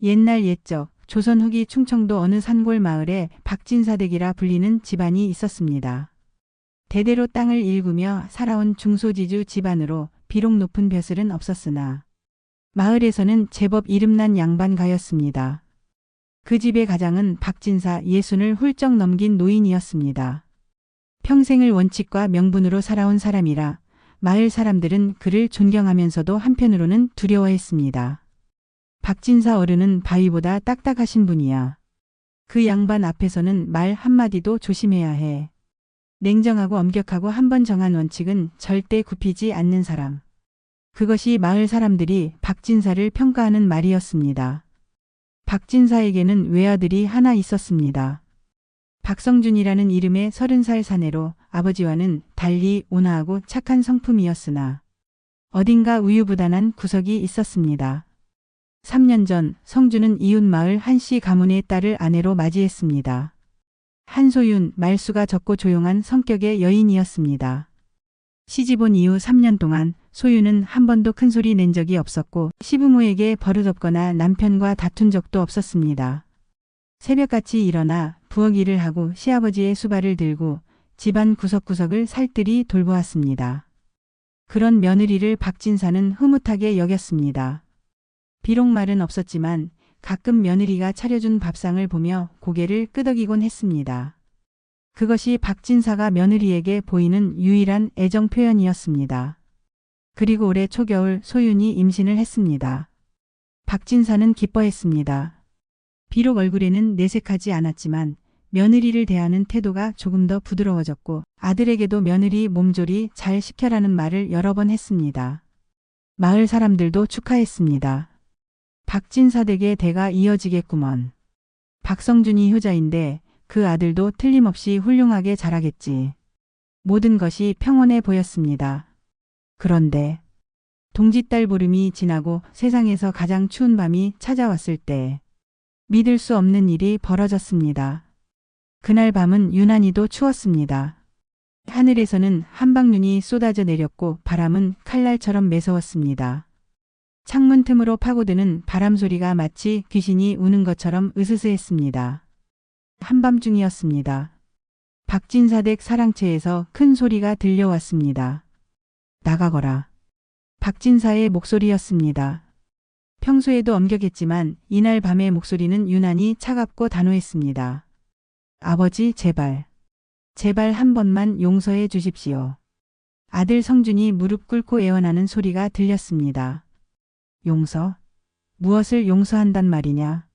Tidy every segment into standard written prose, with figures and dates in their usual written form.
옛날 옛적 조선 후기 충청도 어느 산골 마을에 박진사댁이라 불리는 집안이 있었습니다. 대대로 땅을 일구며 살아온 중소지주 집안으로 비록 높은 벼슬은 없었으나 마을에서는 제법 이름난 양반가였습니다. 그 집의 가장은 박진사 60을 훌쩍 넘긴 노인이었습니다. 평생을 원칙과 명분으로 살아온 사람이라 마을 사람들은 그를 존경하면서도 한편으로는 두려워했습니다. 박진사 어른은 바위보다 딱딱하신 분이야. 그 양반 앞에서는 말 한마디도 조심해야 해. 냉정하고 엄격하고 한 번 정한 원칙은 절대 굽히지 않는 사람. 그것이 마을 사람들이 박진사를 평가하는 말이었습니다. 박진사에게는 외아들이 하나 있었습니다. 박성준이라는 이름의 30살 사내로 아버지와는 달리 온화하고 착한 성품이었으나 어딘가 우유부단한 구석이 있었습니다. 3년 전 성준은 이웃 마을 한씨 가문의 딸을 아내로 맞이했습니다. 한소윤, 말수가 적고 조용한 성격의 여인이었습니다. 시집온 이후 3년 동안 소윤은 한 번도 큰 소리 낸 적이 없었고 시부모에게 버릇없거나 남편과 다툰 적도 없었습니다. 새벽같이 일어나 부엌 일을 하고 시아버지의 수발을 들고 집안 구석구석을 살뜰히 돌보았습니다. 그런 며느리를 박진사는 흐뭇하게 여겼습니다. 비록 말은 없었지만 가끔 며느리가 차려준 밥상을 보며 고개를 끄덕이곤 했습니다. 그것이 박진사가 며느리에게 보이는 유일한 애정 표현이었습니다. 그리고 올해 초겨울 소윤이 임신을 했습니다. 박진사는 기뻐했습니다. 비록 얼굴에는 내색하지 않았지만 며느리를 대하는 태도가 조금 더 부드러워졌고 아들에게도 며느리 몸조리 잘 시켜라는 말을 여러 번 했습니다. 마을 사람들도 축하했습니다. 박진사 댁의 대가 이어지겠구먼. 박성준이 효자인데 그 아들도 틀림없이 훌륭하게 자라겠지. 모든 것이 평온해 보였습니다. 그런데 동짓달 보름이 지나고 세상에서 가장 추운 밤이 찾아왔을 때 믿을 수 없는 일이 벌어졌습니다. 그날 밤은 유난히도 추웠습니다. 하늘에서는 한방눈이 쏟아져 내렸고 바람은 칼날처럼 매서웠습니다. 창문 틈으로 파고드는 바람 소리가 마치 귀신이 우는 것처럼 으스스했습니다. 한밤중이었습니다. 박진사 댁 사랑채에서 큰 소리가 들려왔습니다. 나가거라. 박진사의 목소리였습니다. 평소에도 엄격했지만 이날 밤의 목소리는 유난히 차갑고 단호했습니다. 아버지 제발. 제발 한 번만 용서해 주십시오. 아들 성준이 무릎 꿇고 애원하는 소리가 들렸습니다. 용서? 무엇을 용서한단 말이냐?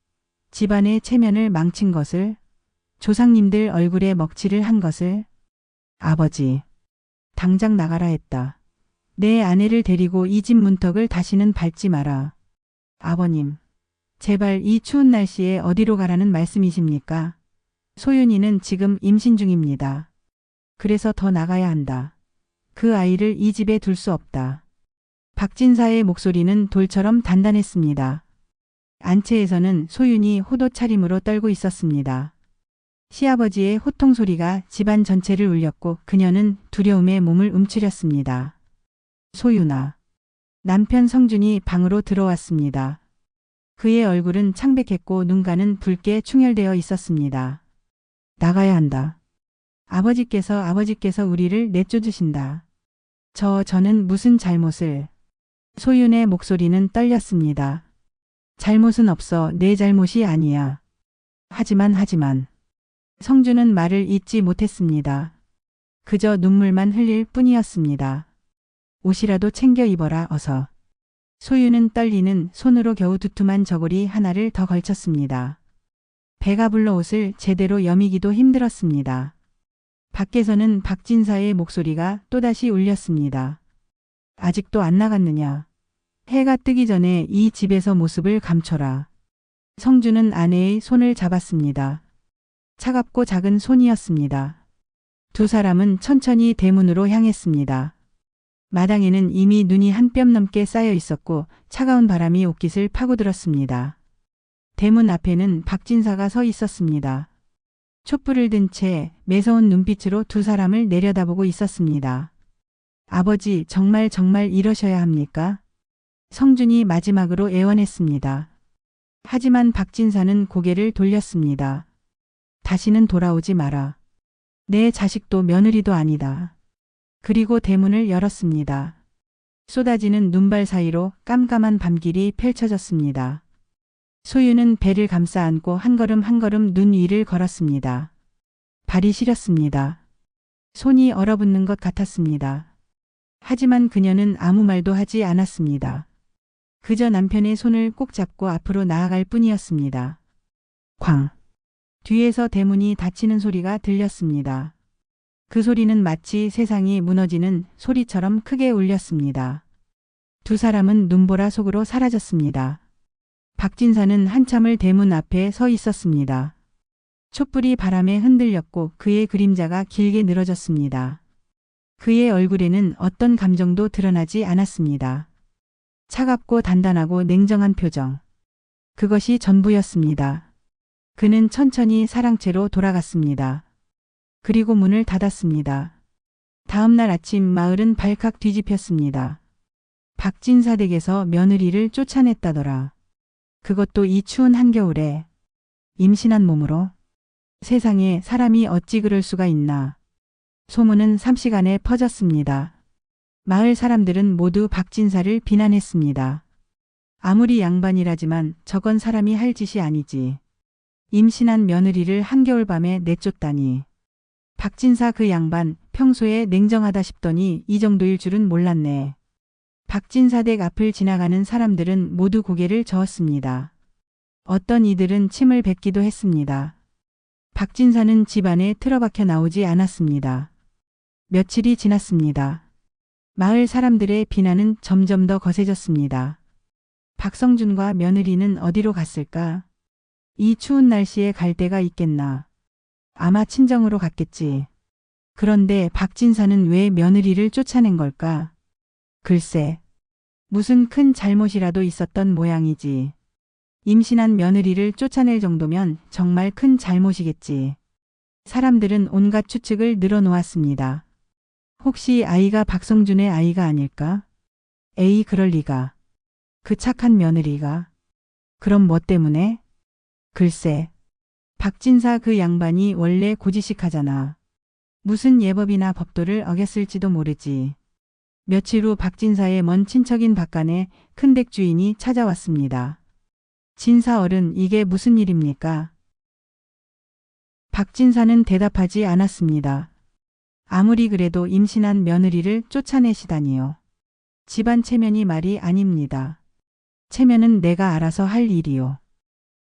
집안의 체면을 망친 것을? 조상님들 얼굴에 먹칠을 한 것을? 아버지. 당장 나가라 했다. 내 아내를 데리고 이 집 문턱을 다시는 밟지 마라. 아버님. 제발 이 추운 날씨에 어디로 가라는 말씀이십니까? 소윤이는 지금 임신 중입니다. 그래서 더 나가야 한다. 그 아이를 이 집에 둘 수 없다. 박진사의 목소리는 돌처럼 단단했습니다. 안채에서는 소윤이 호도 차림으로 떨고 있었습니다. 시아버지의 호통 소리가 집안 전체를 울렸고 그녀는 두려움에 몸을 움츠렸습니다. 소윤아. 남편 성준이 방으로 들어왔습니다. 그의 얼굴은 창백했고 눈가는 붉게 충혈되어 있었습니다. 나가야 한다. 아버지께서 우리를 내쫓으신다. 저는 무슨 잘못을... 소윤의 목소리는 떨렸습니다. 잘못은 없어. 내 잘못이 아니야. 하지만 성준은 말을 잇지 못했습니다. 그저 눈물만 흘릴 뿐이었습니다. 옷이라도 챙겨 입어라 어서. 소윤은 떨리는 손으로 겨우 두툼한 저고리 하나를 더 걸쳤습니다. 배가 불러 옷을 제대로 여미기도 힘들었습니다. 밖에서는 박진사의 목소리가 또다시 울렸습니다. 아직도 안 나갔느냐. 해가 뜨기 전에 이 집에서 모습을 감춰라. 성준은 아내의 손을 잡았습니다. 차갑고 작은 손이었습니다. 두 사람은 천천히 대문으로 향했습니다. 마당에는 이미 눈이 한 뼘 넘게 쌓여 있었고 차가운 바람이 옷깃을 파고들었습니다. 대문 앞에는 박진사가 서 있었습니다. 촛불을 든 채 매서운 눈빛으로 두 사람을 내려다보고 있었습니다. 아버지, 정말 이러셔야 합니까? 성준이 마지막으로 애원했습니다. 하지만 박진사는 고개를 돌렸습니다. 다시는 돌아오지 마라. 내 자식도 며느리도 아니다. 그리고 대문을 열었습니다. 쏟아지는 눈발 사이로 깜깜한 밤길이 펼쳐졌습니다. 소유는 배를 감싸 안고 한 걸음 한 걸음 눈 위를 걸었습니다. 발이 시렸습니다. 손이 얼어붙는 것 같았습니다. 하지만 그녀는 아무 말도 하지 않았습니다. 그저 남편의 손을 꼭 잡고 앞으로 나아갈 뿐이었습니다. 쾅! 뒤에서 대문이 닫히는 소리가 들렸습니다. 그 소리는 마치 세상이 무너지는 소리처럼 크게 울렸습니다. 두 사람은 눈보라 속으로 사라졌습니다. 박진사는 한참을 대문 앞에 서 있었습니다. 촛불이 바람에 흔들렸고 그의 그림자가 길게 늘어졌습니다. 그의 얼굴에는 어떤 감정도 드러나지 않았습니다. 차갑고 단단하고 냉정한 표정. 그것이 전부였습니다. 그는 천천히 사랑채로 돌아갔습니다. 그리고 문을 닫았습니다. 다음 날 아침 마을은 발칵 뒤집혔습니다. 박진사 댁에서 며느리를 쫓아냈다더라. 그것도 이 추운 한겨울에 임신한 몸으로. 세상에 사람이 어찌 그럴 수가 있나. 소문은 삼시간에 퍼졌습니다. 마을 사람들은 모두 박진사를 비난했습니다. 아무리 양반이라지만 저건 사람이 할 짓이 아니지. 임신한 며느리를 한겨울밤에 내쫓다니. 박진사 그 양반 평소에 냉정하다 싶더니 이 정도일 줄은 몰랐네. 박진사 댁 앞을 지나가는 사람들은 모두 고개를 저었습니다. 어떤 이들은 침을 뱉기도 했습니다. 박진사는 집안에 틀어박혀 나오지 않았습니다. 며칠이 지났습니다. 마을 사람들의 비난은 점점 더 거세졌습니다. 박성준과 며느리는 어디로 갔을까? 이 추운 날씨에 갈 데가 있겠나? 아마 친정으로 갔겠지. 그런데 박진사는 왜 며느리를 쫓아낸 걸까? 글쎄, 무슨 큰 잘못이라도 있었던 모양이지. 임신한 며느리를 쫓아낼 정도면 정말 큰 잘못이겠지. 사람들은 온갖 추측을 늘어놓았습니다. 혹시 아이가 박성준의 아이가 아닐까? 에이, 그럴 리가. 그 착한 며느리가. 그럼 뭐 때문에? 글쎄, 박진사 그 양반이 원래 고지식하잖아. 무슨 예법이나 법도를 어겼을지도 모르지. 며칠 후 박진사의 먼 친척인 박간의 큰댁 주인이 찾아왔습니다. 진사 어른, 이게 무슨 일입니까? 박진사는 대답하지 않았습니다. 아무리 그래도 임신한 며느리를 쫓아내시다니요. 집안 체면이 말이 아닙니다. 체면은 내가 알아서 할 일이요.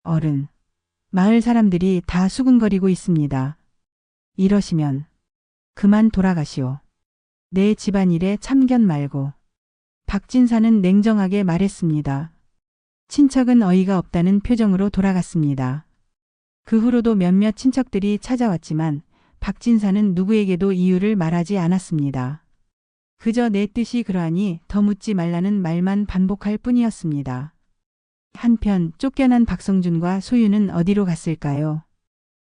어른, 마을 사람들이 다 수군거리고 있습니다. 이러시면 그만 돌아가시오. 내 집안일에 참견 말고. 박진사는 냉정하게 말했습니다. 친척은 어이가 없다는 표정으로 돌아갔습니다. 그 후로도 몇몇 친척들이 찾아왔지만 박진사는 누구에게도 이유를 말하지 않았습니다. 그저 내 뜻이 그러하니 더 묻지 말라는 말만 반복할 뿐이었습니다. 한편 쫓겨난 박성준과 소윤은 어디로 갔을까요?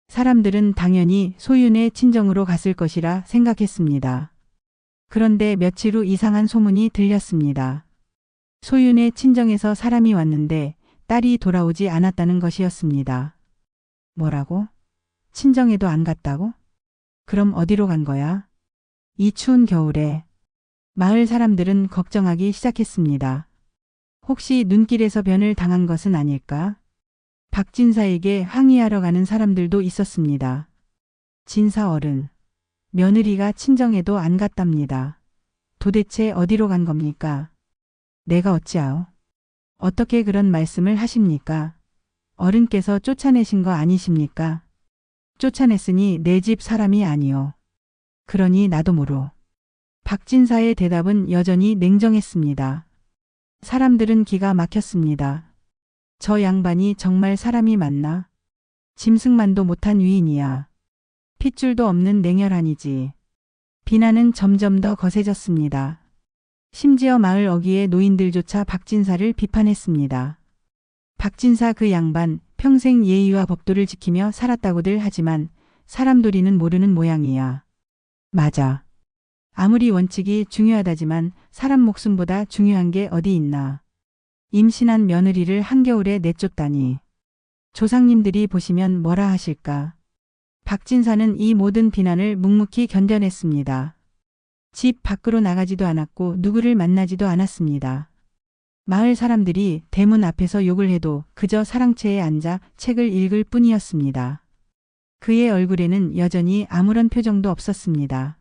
사람들은 당연히 소윤의 친정으로 갔을 것이라 생각했습니다. 그런데 며칠 후 이상한 소문이 들렸습니다. 소윤의 친정에서 사람이 왔는데 딸이 돌아오지 않았다는 것이었습니다. 뭐라고? 친정에도 안 갔다고? 그럼 어디로 간 거야? 이 추운 겨울에. 마을 사람들은 걱정하기 시작했습니다. 혹시 눈길에서 변을 당한 것은 아닐까? 박진사에게 항의하러 가는 사람들도 있었습니다. 진사 어른, 며느리가 친정에도 안 갔답니다. 도대체 어디로 간 겁니까? 내가 어찌하오? 어떻게 그런 말씀을 하십니까? 어른께서 쫓아내신 거 아니십니까? 쫓아냈으니 내 집 사람이 아니오. 그러니 나도 모르. 박진사의 대답은 여전히 냉정했습니다. 사람들은 기가 막혔습니다. 저 양반이 정말 사람이 맞나? 짐승만도 못한 위인이야. 핏줄도 없는 냉혈한이지. 비난은 점점 더 거세졌습니다. 심지어 마을 어귀의 노인들조차 박진사를 비판했습니다. 박진사 그 양반 평생 예의와 법도를 지키며 살았다고들 하지만 사람돌이는 모르는 모양이야. 맞아. 아무리 원칙이 중요하다지만 사람 목숨보다 중요한 게 어디 있나. 임신한 며느리를 한겨울에 내쫓다니. 조상님들이 보시면 뭐라 하실까. 박진사는 이 모든 비난을 묵묵히 견뎌냈습니다. 집 밖으로 나가지도 않았고 누구를 만나지도 않았습니다. 마을 사람들이 대문 앞에서 욕을 해도 그저 사랑채에 앉아 책을 읽을 뿐이었습니다. 그의 얼굴에는 여전히 아무런 표정도 없었습니다.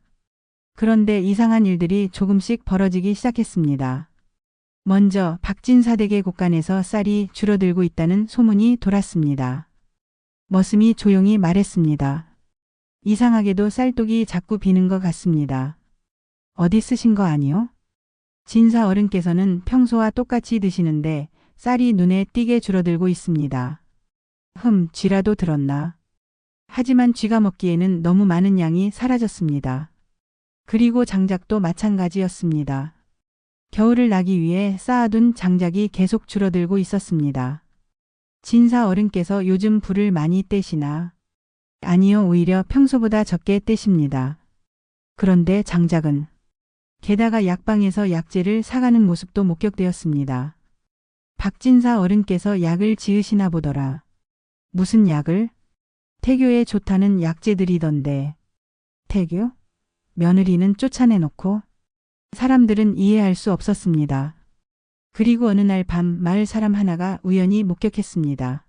그런데 이상한 일들이 조금씩 벌어지기 시작했습니다. 먼저 박진사 댁의 곳간에서 쌀이 줄어들고 있다는 소문이 돌았습니다. 머슴이 조용히 말했습니다. 이상하게도 쌀독이 자꾸 비는 것 같습니다. 어디 쓰신 거 아니요? 진사 어른께서는 평소와 똑같이 드시는데 쌀이 눈에 띄게 줄어들고 있습니다. 쥐라도 들었나? 하지만 쥐가 먹기에는 너무 많은 양이 사라졌습니다. 그리고 장작도 마찬가지였습니다. 겨울을 나기 위해 쌓아둔 장작이 계속 줄어들고 있었습니다. 진사 어른께서 요즘 불을 많이 떼시나? 아니요, 오히려 평소보다 적게 떼십니다. 그런데 장작은? 게다가 약방에서 약재를 사가는 모습도 목격되었습니다. 박진사 어른께서 약을 지으시나 보더라. 무슨 약을? 태교에 좋다는 약재들이던데. 태교? 며느리는 쫓아내놓고? 사람들은 이해할 수 없었습니다. 그리고 어느 날 밤 마을 사람 하나가 우연히 목격했습니다.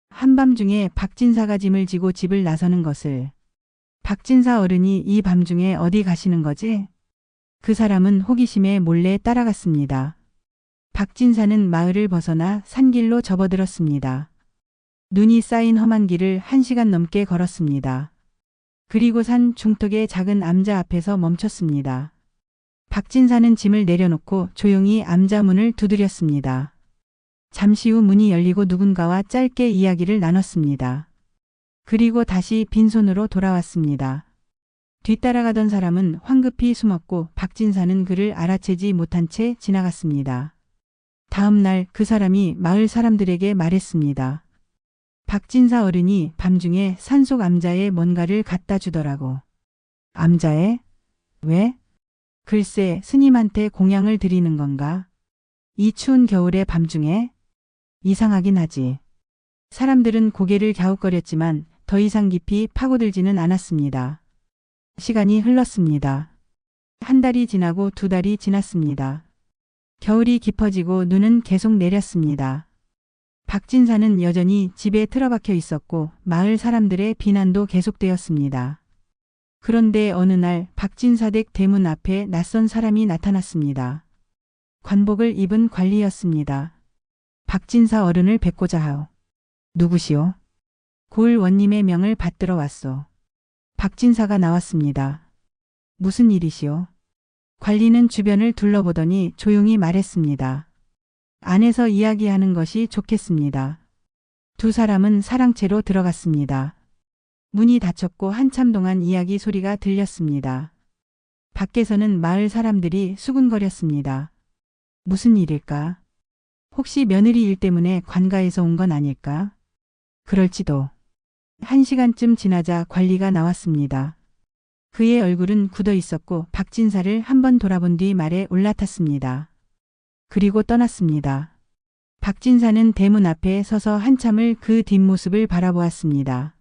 한밤중에 박진사가 짐을 지고 집을 나서는 것을. 박진사 어른이 이 밤중에 어디 가시는 거지? 그 사람은 호기심에 몰래 따라갔습니다. 박진사는 마을을 벗어나 산길로 접어들었습니다. 눈이 쌓인 험한 길을 1시간 넘게 걸었습니다. 그리고 산 중턱의 작은 암자 앞에서 멈췄습니다. 박진사는 짐을 내려놓고 조용히 암자 문을 두드렸습니다. 잠시 후 문이 열리고 누군가와 짧게 이야기를 나눴습니다. 그리고 다시 빈손으로 돌아왔습니다. 뒤따라가던 사람은 황급히 숨었고 박진사는 그를 알아채지 못한 채 지나갔습니다. 다음 날 그 사람이 마을 사람들에게 말했습니다. 박진사 어른이 밤중에 산속 암자에 뭔가를 갖다 주더라고. 암자에? 왜? 글쎄, 스님한테 공양을 드리는 건가? 이 추운 겨울의 밤중에? 이상하긴 하지. 사람들은 고개를 갸웃거렸지만 더 이상 깊이 파고들지는 않았습니다. 시간이 흘렀습니다. 1달이 지나고 2달이 지났습니다. 겨울이 깊어지고 눈은 계속 내렸습니다. 박진사는 여전히 집에 틀어박혀 있었고 마을 사람들의 비난도 계속되었습니다. 그런데 어느 날 박진사 댁 대문 앞에 낯선 사람이 나타났습니다. 관복을 입은 관리였습니다. 박진사 어른을 뵙고자 하오. 누구시오? 고을 원님의 명을 받들어 왔소. 박진사가 나왔습니다. 무슨 일이시오? 관리는 주변을 둘러보더니 조용히 말했습니다. 안에서 이야기하는 것이 좋겠습니다. 두 사람은 사랑채로 들어갔습니다. 문이 닫혔고 한참 동안 이야기 소리가 들렸습니다. 밖에서는 마을 사람들이 수군거렸습니다. 무슨 일일까? 혹시 며느리 일 때문에 관가에서 온 건 아닐까? 그럴지도. 1시간쯤 지나자 관리가 나왔습니다. 그의 얼굴은 굳어 있었고 박진사를 한번 돌아본 뒤 말에 올라탔습니다. 그리고 떠났습니다. 박진사는 대문 앞에 서서 한참을 그 뒷모습을 바라보았습니다.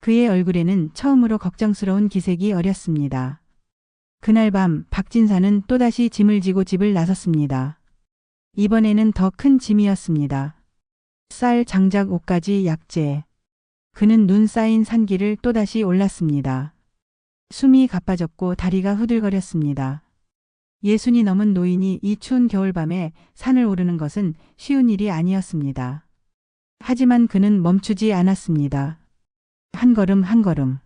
그의 얼굴에는 처음으로 걱정스러운 기색이 어렸습니다. 그날 밤 박진사는 또다시 짐을 지고 집을 나섰습니다. 이번에는 더 큰 짐이었습니다. 쌀, 장작, 옷가지, 약재. 그는 눈 쌓인 산길을 또다시 올랐습니다. 숨이 가빠졌고 다리가 후들거렸습니다. 60이 넘은 노인이 이 추운 겨울밤에 산을 오르는 것은 쉬운 일이 아니었습니다. 하지만 그는 멈추지 않았습니다. 한 걸음 한 걸음.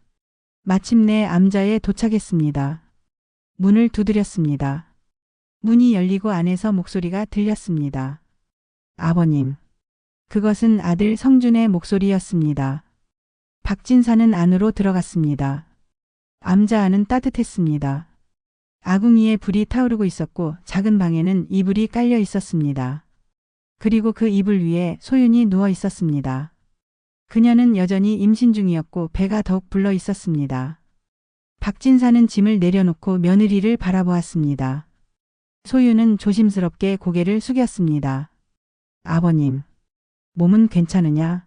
마침내 암자에 도착했습니다. 문을 두드렸습니다. 문이 열리고 안에서 목소리가 들렸습니다. 아버님. 그것은 아들 성준의 목소리였습니다. 박진사는 안으로 들어갔습니다. 암자 안은 따뜻했습니다. 아궁이에 불이 타오르고 있었고 작은 방에는 이불이 깔려 있었습니다. 그리고 그 이불 위에 소윤이 누워 있었습니다. 그녀는 여전히 임신 중이었고 배가 더욱 불러 있었습니다. 박진사는 짐을 내려놓고 며느리를 바라보았습니다. 소윤은 조심스럽게 고개를 숙였습니다. 아버님, 몸은 괜찮으냐?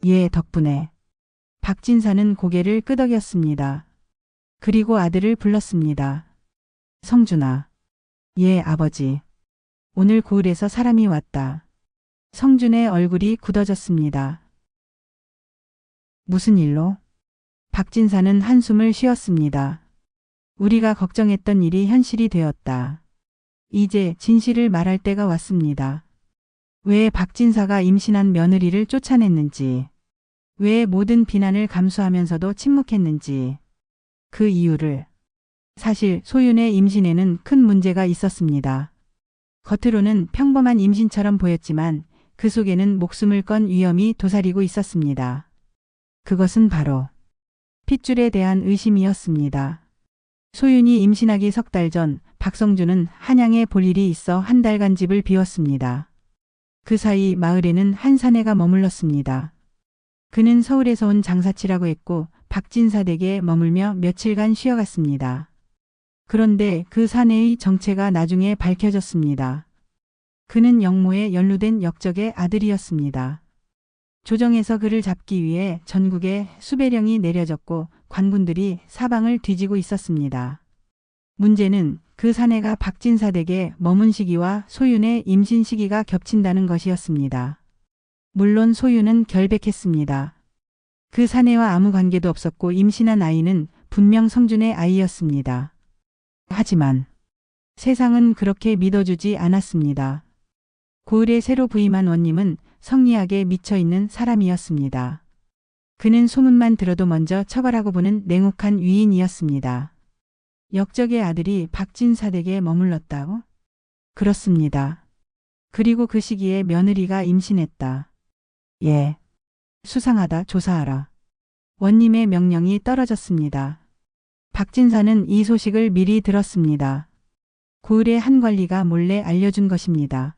예, 덕분에. 박진사는 고개를 끄덕였습니다. 그리고 아들을 불렀습니다. 성준아. 예, 아버지. 오늘 고을에서 사람이 왔다. 성준의 얼굴이 굳어졌습니다. 무슨 일로? 박진사는 한숨을 쉬었습니다. 우리가 걱정했던 일이 현실이 되었다. 이제 진실을 말할 때가 왔습니다. 왜 박진사가 임신한 며느리를 쫓아냈는지, 왜 모든 비난을 감수하면서도 침묵했는지, 그 이유를. 사실 소윤의 임신에는 큰 문제가 있었습니다. 겉으로는 평범한 임신처럼 보였지만 그 속에는 목숨을 건 위험이 도사리고 있었습니다. 그것은 바로 핏줄에 대한 의심이었습니다. 소윤이 임신하기 석 달 전 박성준은 한양에 볼 일이 있어 한 달간 집을 비웠습니다. 그 사이 마을에는 한 사내가 머물렀습니다. 그는 서울에서 온 장사치라고 했고 박진사 댁에 머물며 며칠간 쉬어갔습니다. 그런데 그 사내의 정체가 나중에 밝혀졌습니다. 그는 영모에 연루된 역적의 아들이었습니다. 조정에서 그를 잡기 위해 전국에 수배령이 내려졌고 관군들이 사방을 뒤지고 있었습니다. 문제는 그 사내가 박진사 댁에 머문 시기와 소윤의 임신 시기가 겹친다는 것이었습니다. 물론 소윤은 결백했습니다. 그 사내와 아무 관계도 없었고 임신한 아이는 분명 성준의 아이였습니다. 하지만 세상은 그렇게 믿어주지 않았습니다. 고을에 새로 부임한 원님은 성리학에 미쳐있는 사람이었습니다. 그는 소문만 들어도 먼저 처벌하고 보는 냉혹한 위인이었습니다. 역적의 아들이 박진사 댁에 머물렀다고? 그렇습니다. 그리고 그 시기에 며느리가 임신했다. 예. 수상하다. 조사하라. 원님의 명령이 떨어졌습니다. 박진사는 이 소식을 미리 들었습니다. 고을의 한 관리가 몰래 알려준 것입니다.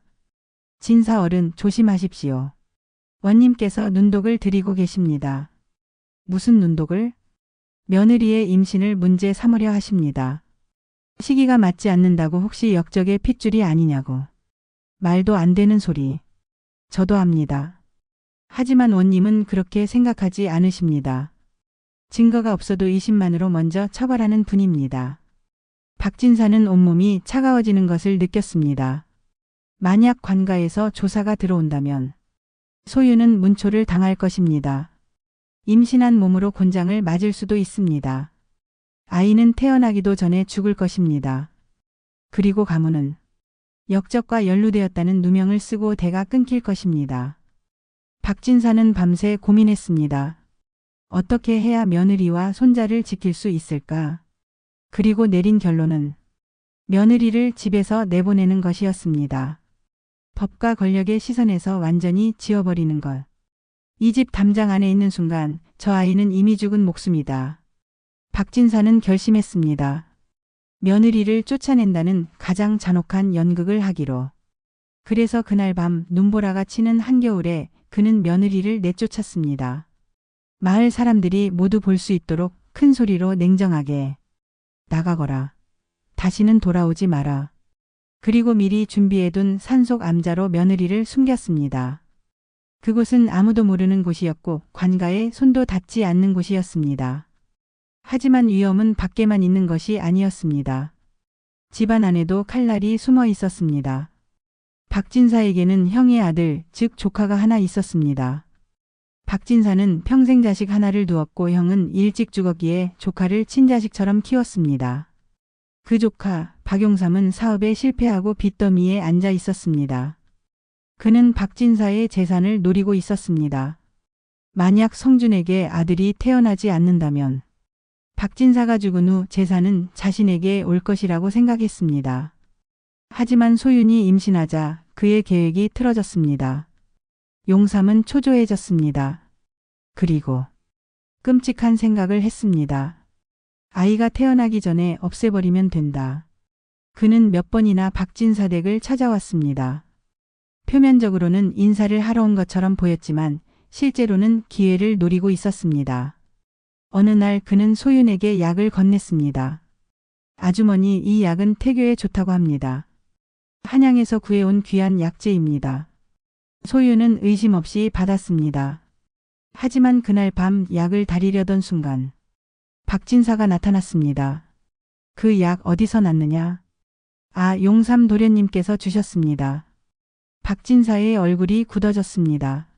진사 어른 조심하십시오. 원님께서 눈독을 들이고 계십니다. 무슨 눈독을? 며느리의 임신을 문제 삼으려 하십니다. 시기가 맞지 않는다고 혹시 역적의 핏줄이 아니냐고. 말도 안 되는 소리. 저도 압니다. 하지만 원님은 그렇게 생각하지 않으십니다. 증거가 없어도 의심만으로 먼저 처벌하는 분입니다. 박진사는 온몸이 차가워지는 것을 느꼈습니다. 만약 관가에서 조사가 들어온다면 소윤은 문초를 당할 것입니다. 임신한 몸으로 곤장을 맞을 수도 있습니다. 아이는 태어나기도 전에 죽을 것입니다. 그리고 가문은 역적과 연루되었다는 누명을 쓰고 대가 끊길 것입니다. 박진사는 밤새 고민했습니다. 어떻게 해야 며느리와 손자를 지킬 수 있을까? 그리고 내린 결론은 며느리를 집에서 내보내는 것이었습니다. 법과 권력의 시선에서 완전히 지워버리는 것. 이 집 담장 안에 있는 순간 저 아이는 이미 죽은 목숨이다. 박진사는 결심했습니다. 며느리를 쫓아낸다는 가장 잔혹한 연극을 하기로. 그래서 그날 밤 눈보라가 치는 한겨울에 그는 며느리를 내쫓았습니다. 마을 사람들이 모두 볼 수 있도록 큰 소리로 냉정하게 나가거라. 다시는 돌아오지 마라. 그리고 미리 준비해둔 산속 암자로 며느리를 숨겼습니다. 그곳은 아무도 모르는 곳이었고 관가에 손도 닿지 않는 곳이었습니다. 하지만 위험은 밖에만 있는 것이 아니었습니다. 집안 안에도 칼날이 숨어 있었습니다. 박진사에게는 형의 아들, 즉 조카가 하나 있었습니다. 박진사는 평생 자식 하나를 두었고 형은 일찍 죽었기에 조카를 친자식처럼 키웠습니다. 그 조카 박용삼은 사업에 실패하고 빚더미에 앉아 있었습니다. 그는 박진사의 재산을 노리고 있었습니다. 만약 성준에게 아들이 태어나지 않는다면 박진사가 죽은 후 재산은 자신에게 올 것이라고 생각했습니다. 하지만 소윤이 임신하자 그의 계획이 틀어졌습니다. 용삼은 초조해졌습니다. 그리고 끔찍한 생각을 했습니다. 아이가 태어나기 전에 없애버리면 된다. 그는 몇 번이나 박진사 댁을 찾아왔습니다. 표면적으로는 인사를 하러 온 것처럼 보였지만 실제로는 기회를 노리고 있었습니다. 어느 날 그는 소윤에게 약을 건넸습니다. 아주머니, 이 약은 태교에 좋다고 합니다. 한양에서 구해온 귀한 약재입니다. 소윤은 의심 없이 받았습니다. 하지만 그날 밤 약을 다리려던 순간 박진사가 나타났습니다. 그 약 어디서 났느냐? 아, 용삼 도련님께서 주셨습니다. 박진사의 얼굴이 굳어졌습니다.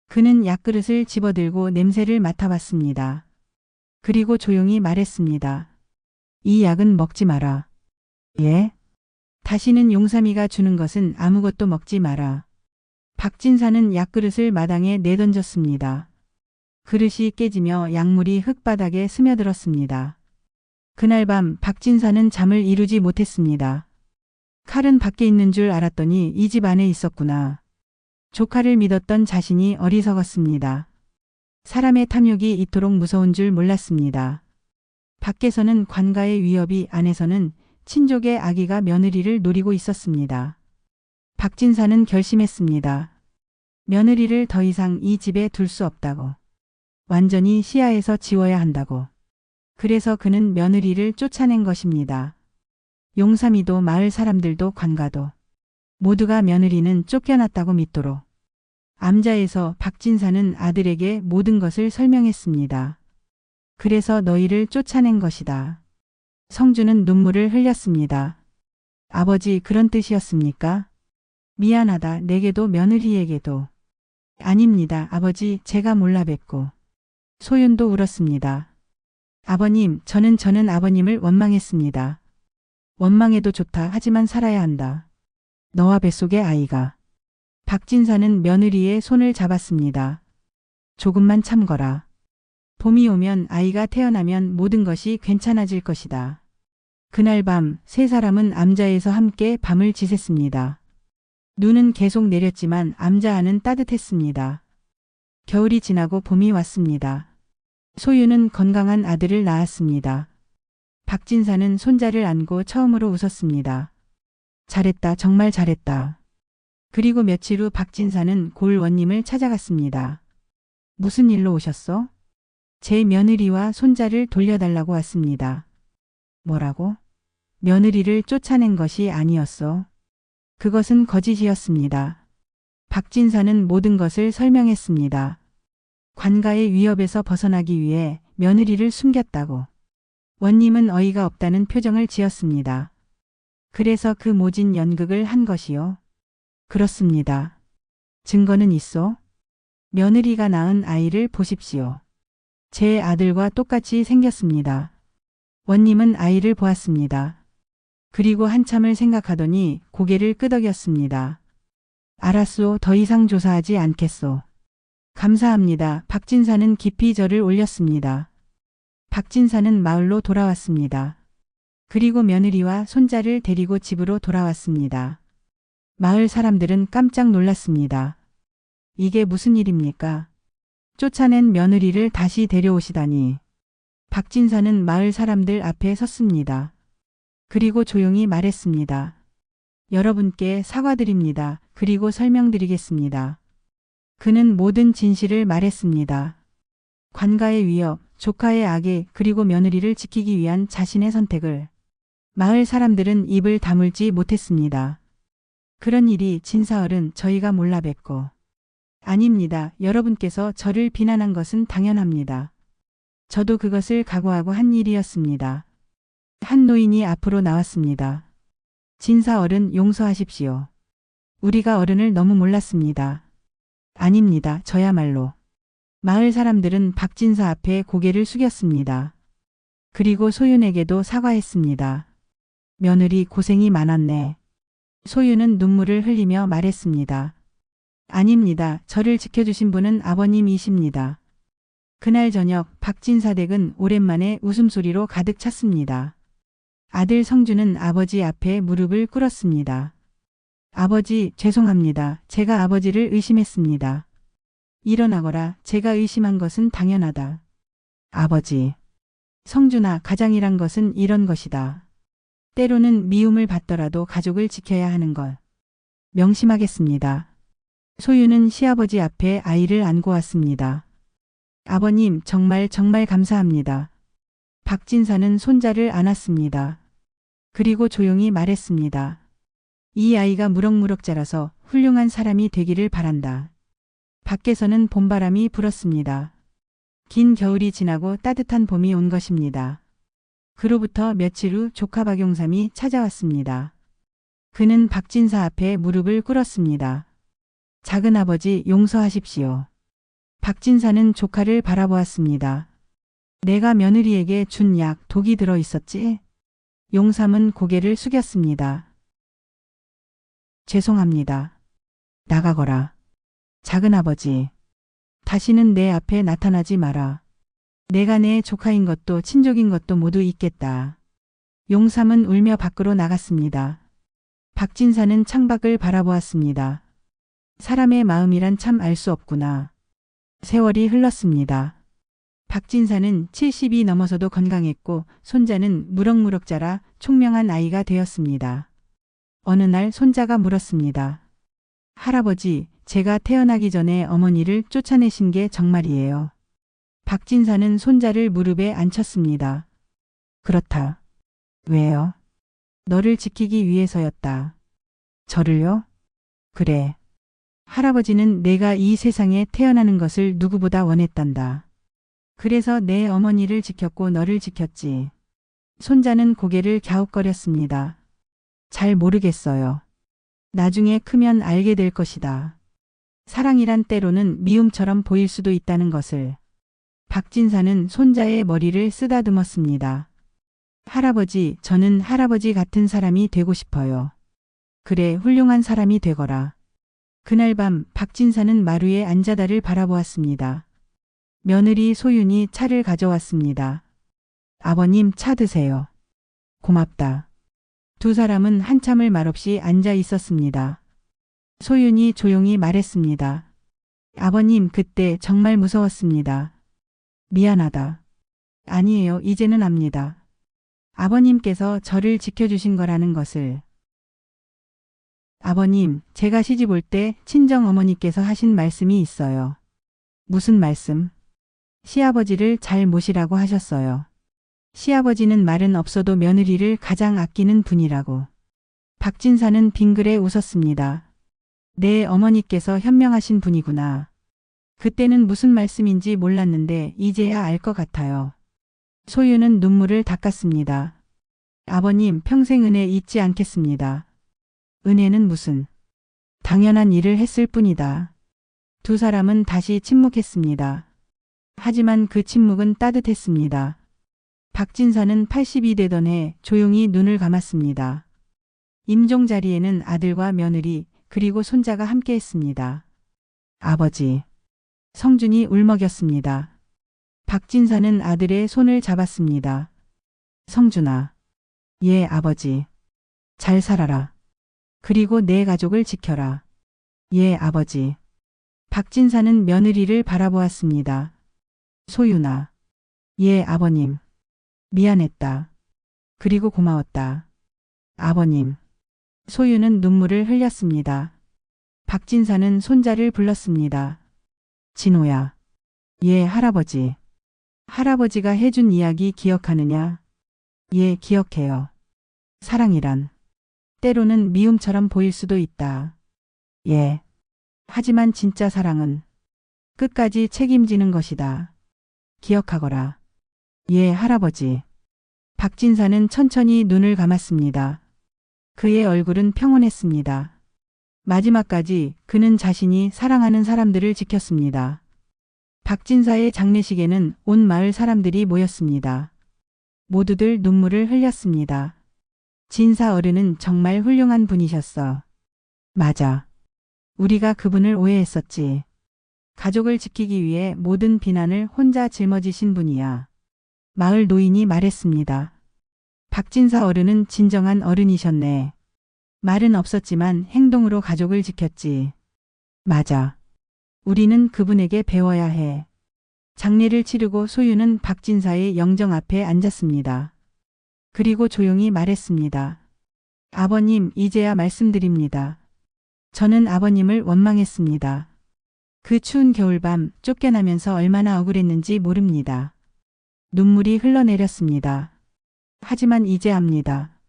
그는 약그릇을 집어들고 냄새를 맡아봤습니다. 그리고 조용히 말했습니다. 이 약은 먹지 마라. 예? 다시는 용삼이가 주는 것은 아무것도 먹지 마라. 박진사는 약그릇을 마당에 내던졌습니다. 그릇이 깨지며 약물이 흙바닥에 스며들었습니다. 그날 밤 박진사는 잠을 이루지 못했습니다. 칼은 밖에 있는 줄 알았더니 이 집 안에 있었구나. 조카를 믿었던 자신이 어리석었습니다. 사람의 탐욕이 이토록 무서운 줄 몰랐습니다. 밖에서는 관가의 위협이, 안에서는 친족의 아기가 며느리를 노리고 있었습니다. 박진사는 결심했습니다. 며느리를 더 이상 이 집에 둘 수 없다고. 완전히 시야에서 지워야 한다고. 그래서 그는 며느리를 쫓아낸 것입니다. 용삼이도 마을 사람들도 관가도 모두가 며느리는 쫓겨났다고 믿도록. 암자에서 박진사는 아들에게 모든 것을 설명했습니다. 그래서 너희를 쫓아낸 것이다. 성주는 눈물을 흘렸습니다. 아버지, 그런 뜻이었습니까? 미안하다. 내게도 며느리에게도. 아닙니다. 아버지, 제가 몰라 뵙고. 소윤도 울었습니다. 아버님, 저는 아버님을 원망했습니다. 원망해도 좋다. 하지만 살아야 한다. 너와 뱃속의 아이가. 박진사는 며느리의 손을 잡았습니다. 조금만 참거라. 봄이 오면, 아이가 태어나면 모든 것이 괜찮아질 것이다. 그날 밤 세 사람은 암자에서 함께 밤을 지샜습니다. 눈은 계속 내렸지만 암자 안은 따뜻했습니다. 겨울이 지나고 봄이 왔습니다. 소유는 건강한 아들을 낳았습니다. 박진사는 손자를 안고 처음으로 웃었습니다. 잘했다. 정말 잘했다. 그리고 며칠 후 박진사는 골원님을 찾아갔습니다. 무슨 일로 오셨어? 제 며느리와 손자를 돌려달라고 왔습니다. 뭐라고? 며느리를 쫓아낸 것이 아니었어. 그것은 거짓이었습니다. 박진사는 모든 것을 설명했습니다. 관가의 위협에서 벗어나기 위해 며느리를 숨겼다고. 원님은 어이가 없다는 표정을 지었습니다. 그래서 그 모진 연극을 한 것이요. 그렇습니다. 증거는 있어? 며느리가 낳은 아이를 보십시오. 제 아들과 똑같이 생겼습니다. 원님은 아이를 보았습니다. 그리고 한참을 생각하더니 고개를 끄덕였습니다. 알았소. 더 이상 조사하지 않겠소. 감사합니다. 박진사는 깊이 절을 올렸습니다. 박진사는 마을로 돌아왔습니다. 그리고 며느리와 손자를 데리고 집으로 돌아왔습니다. 마을 사람들은 깜짝 놀랐습니다. 이게 무슨 일입니까? 쫓아낸 며느리를 다시 데려오시다니. 박진사는 마을 사람들 앞에 섰습니다. 그리고 조용히 말했습니다. 여러분께 사과드립니다. 그리고 설명드리겠습니다. 그는 모든 진실을 말했습니다. 관가의 위협, 조카의 악에, 그리고 며느리를 지키기 위한 자신의 선택을. 마을 사람들은 입을 다물지 못했습니다. 그런 일이 진사얼은 저희가 몰라 뵙고. 아닙니다. 여러분께서 저를 비난한 것은 당연합니다. 저도 그것을 각오하고 한 일이었습니다. 한 노인이 앞으로 나왔습니다. 진사얼은 용서하십시오. 우리가 어른을 너무 몰랐습니다. 아닙니다. 저야말로. 마을 사람들은 박진사 앞에 고개를 숙였습니다. 그리고 소윤에게도 사과했습니다. 며느리 고생이 많았네. 소윤은 눈물을 흘리며 말했습니다. 아닙니다. 저를 지켜주신 분은 아버님이십니다. 그날 저녁 박진사 댁은 오랜만에 웃음소리로 가득 찼습니다. 아들 성주는 아버지 앞에 무릎을 꿇었습니다. 아버지, 죄송합니다. 제가 아버지를 의심했습니다. 일어나거라. 제가 의심한 것은 당연하다. 아버지. 성준아, 가장이란 것은 이런 것이다. 때로는 미움을 받더라도 가족을 지켜야 하는 것. 명심하겠습니다. 소유는 시아버지 앞에 아이를 안고 왔습니다. 아버님, 정말 감사합니다. 박진사는 손자를 안았습니다. 그리고 조용히 말했습니다. 이 아이가 무럭무럭 자라서 훌륭한 사람이 되기를 바란다. 밖에서는 봄바람이 불었습니다. 긴 겨울이 지나고 따뜻한 봄이 온 것입니다. 그로부터 며칠 후 조카 박용삼이 찾아왔습니다. 그는 박진사 앞에 무릎을 꿇었습니다. 작은아버지 용서하십시오. 박진사는 조카를 바라보았습니다. 내가 며느리에게 준 약 독이 들어 있었지? 용삼은 고개를 숙였습니다. 죄송합니다. 나가거라. 작은아버지. 다시는 내 앞에 나타나지 마라. 내가 내 조카인 것도 친족인 것도 모두 잊겠다. 용삼은 울며 밖으로 나갔습니다. 박진사는 창밖을 바라보았습니다. 사람의 마음이란 참 알 수 없구나. 세월이 흘렀습니다. 박진사는 70이 넘어서도 건강했고 손자는 무럭무럭 자라 총명한 아이가 되었습니다. 어느 날 손자가 물었습니다. 할아버지, 제가 태어나기 전에 어머니를 쫓아내신 게 정말이에요. 박진사는 손자를 무릎에 앉혔습니다. 그렇다. 왜요? 너를 지키기 위해서였다. 저를요? 그래. 할아버지는 내가 이 세상에 태어나는 것을 누구보다 원했단다. 그래서 내 어머니를 지켰고 너를 지켰지. 손자는 고개를 갸웃거렸습니다. 잘 모르겠어요. 나중에 크면 알게 될 것이다. 사랑이란 때로는 미움처럼 보일 수도 있다는 것을. 박진사는 손자의 머리를 쓰다듬었습니다. 할아버지, 저는 할아버지 같은 사람이 되고 싶어요. 그래, 훌륭한 사람이 되거라. 그날 밤 박진사는 마루에 앉아다를 바라보았습니다. 며느리 소윤이 차를 가져왔습니다. 아버님, 차 드세요. 고맙다. 두 사람은 한참을 말없이 앉아 있었습니다. 소윤이 조용히 말했습니다. 아버님, 그때 정말 무서웠습니다. 미안하다. 아니에요, 이제는 압니다. 아버님께서 저를 지켜주신 거라는 것을. 아버님, 제가 시집 올 때 친정어머니께서 하신 말씀이 있어요. 무슨 말씀? 시아버지를 잘 모시라고 하셨어요. 시아버지는 말은 없어도 며느리를 가장 아끼는 분이라고. 박진사는 빙그레 웃었습니다. 내 어머니께서 현명하신 분이구나. 그때는 무슨 말씀인지 몰랐는데 이제야 알 것 같아요. 소유는 눈물을 닦았습니다. 아버님, 평생 은혜 잊지 않겠습니다. 은혜는 무슨? 당연한 일을 했을 뿐이다. 두 사람은 다시 침묵했습니다. 하지만 그 침묵은 따뜻했습니다. 박진사는 80이 되던 해 조용히 눈을 감았습니다. 임종 자리에는 아들과 며느리 그리고 손자가 함께했습니다. 아버지. 성준이 울먹였습니다. 박진사는 아들의 손을 잡았습니다. 성준아. 예, 아버지. 잘 살아라. 그리고 내 가족을 지켜라. 예, 아버지. 박진사는 며느리를 바라보았습니다. 소윤아. 예, 아버님. 미안했다. 그리고 고마웠다. 아버님. 소유는 눈물을 흘렸습니다. 박진사는 손자를 불렀습니다. 진호야. 예, 할아버지. 할아버지가 해준 이야기 기억하느냐? 예, 기억해요. 사랑이란 때로는 미움처럼 보일 수도 있다. 예. 하지만 진짜 사랑은 끝까지 책임지는 것이다. 기억하거라. 예, 할아버지. 박진사는 천천히 눈을 감았습니다. 그의 얼굴은 평온했습니다. 마지막까지 그는 자신이 사랑하는 사람들을 지켰습니다. 박진사의 장례식에는 온 마을 사람들이 모였습니다. 모두들 눈물을 흘렸습니다. 진사 어른은 정말 훌륭한 분이셨어. 맞아. 우리가 그분을 오해했었지. 가족을 지키기 위해 모든 비난을 혼자 짊어지신 분이야. 마을 노인이 말했습니다. 박진사 어른은 진정한 어른이셨네. 말은 없었지만 행동으로 가족을 지켰지. 맞아. 우리는 그분에게 배워야 해. 장례를 치르고 소유는 박진사의 영정 앞에 앉았습니다. 그리고 조용히 말했습니다. 아버님, 이제야 말씀드립니다. 저는 아버님을 원망했습니다. 그 추운 겨울밤 쫓겨나면서 얼마나 억울했는지 모릅니다. 눈물이 흘러내렸습니다. 하지만 이제 압니다.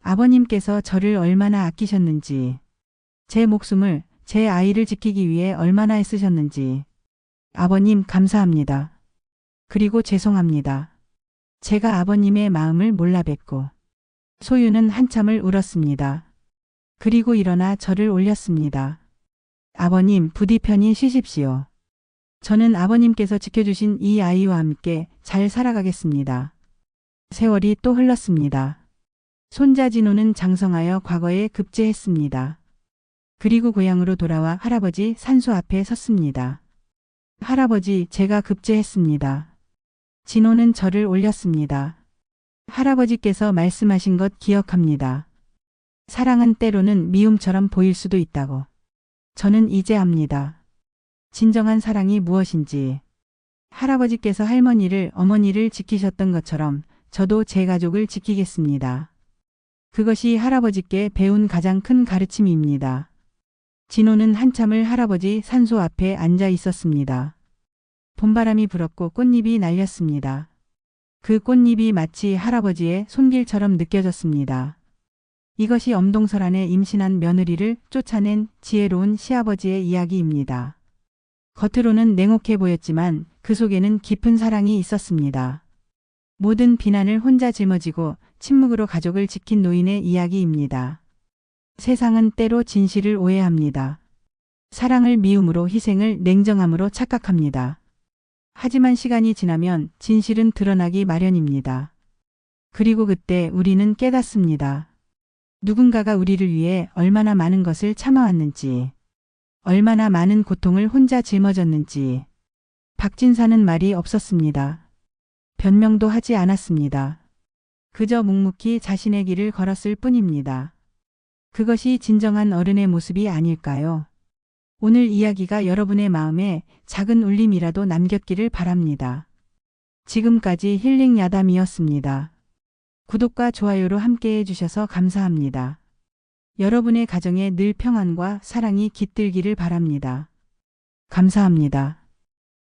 아버님께서 저를 얼마나 아끼셨는지. 제 목숨을 제 아이를 지키기 위해 얼마나 애쓰셨는지. 아버님 감사합니다. 그리고 죄송합니다. 제가 아버님의 마음을 몰라 뵙고. 소유는 한참을 울었습니다. 그리고 일어나 저를 올렸습니다. 아버님 부디 편히 쉬십시오. 저는 아버님께서 지켜주신 이 아이와 함께 잘 살아가겠습니다. 세월이 또 흘렀습니다. 손자 진호는 장성하여 과거에 급제했습니다. 그리고 고향으로 돌아와 할아버지 산소 앞에 섰습니다. 할아버지, 제가 급제했습니다. 진호는 저를 올렸습니다. 할아버지께서 말씀하신 것 기억합니다. 사랑은 때로는 미움처럼 보일 수도 있다고. 저는 이제 압니다. 진정한 사랑이 무엇인지. 할아버지께서 할머니를, 어머니를 지키셨던 것처럼 저도 제 가족을 지키겠습니다. 그것이 할아버지께 배운 가장 큰 가르침입니다. 진호는 한참을 할아버지 산소 앞에 앉아 있었습니다. 봄바람이 불었고 꽃잎이 날렸습니다. 그 꽃잎이 마치 할아버지의 손길처럼 느껴졌습니다. 이것이 엄동설안에 임신한 며느리를 쫓아낸 지혜로운 시아버지의 이야기입니다. 겉으로는 냉혹해 보였지만 그 속에는 깊은 사랑이 있었습니다. 모든 비난을 혼자 짊어지고 침묵으로 가족을 지킨 노인의 이야기입니다. 세상은 때로 진실을 오해합니다. 사랑을 미움으로, 희생을 냉정함으로 착각합니다. 하지만 시간이 지나면 진실은 드러나기 마련입니다. 그리고 그때 우리는 깨닫습니다. 누군가가 우리를 위해 얼마나 많은 것을 참아왔는지, 얼마나 많은 고통을 혼자 짊어졌는지. 박진사는 말이 없었습니다. 변명도 하지 않았습니다. 그저 묵묵히 자신의 길을 걸었을 뿐입니다. 그것이 진정한 어른의 모습이 아닐까요? 오늘 이야기가 여러분의 마음에 작은 울림이라도 남겼기를 바랍니다. 지금까지 힐링 야담이었습니다. 구독과 좋아요로 함께해 주셔서 감사합니다. 여러분의 가정에 늘 평안과 사랑이 깃들기를 바랍니다. 감사합니다.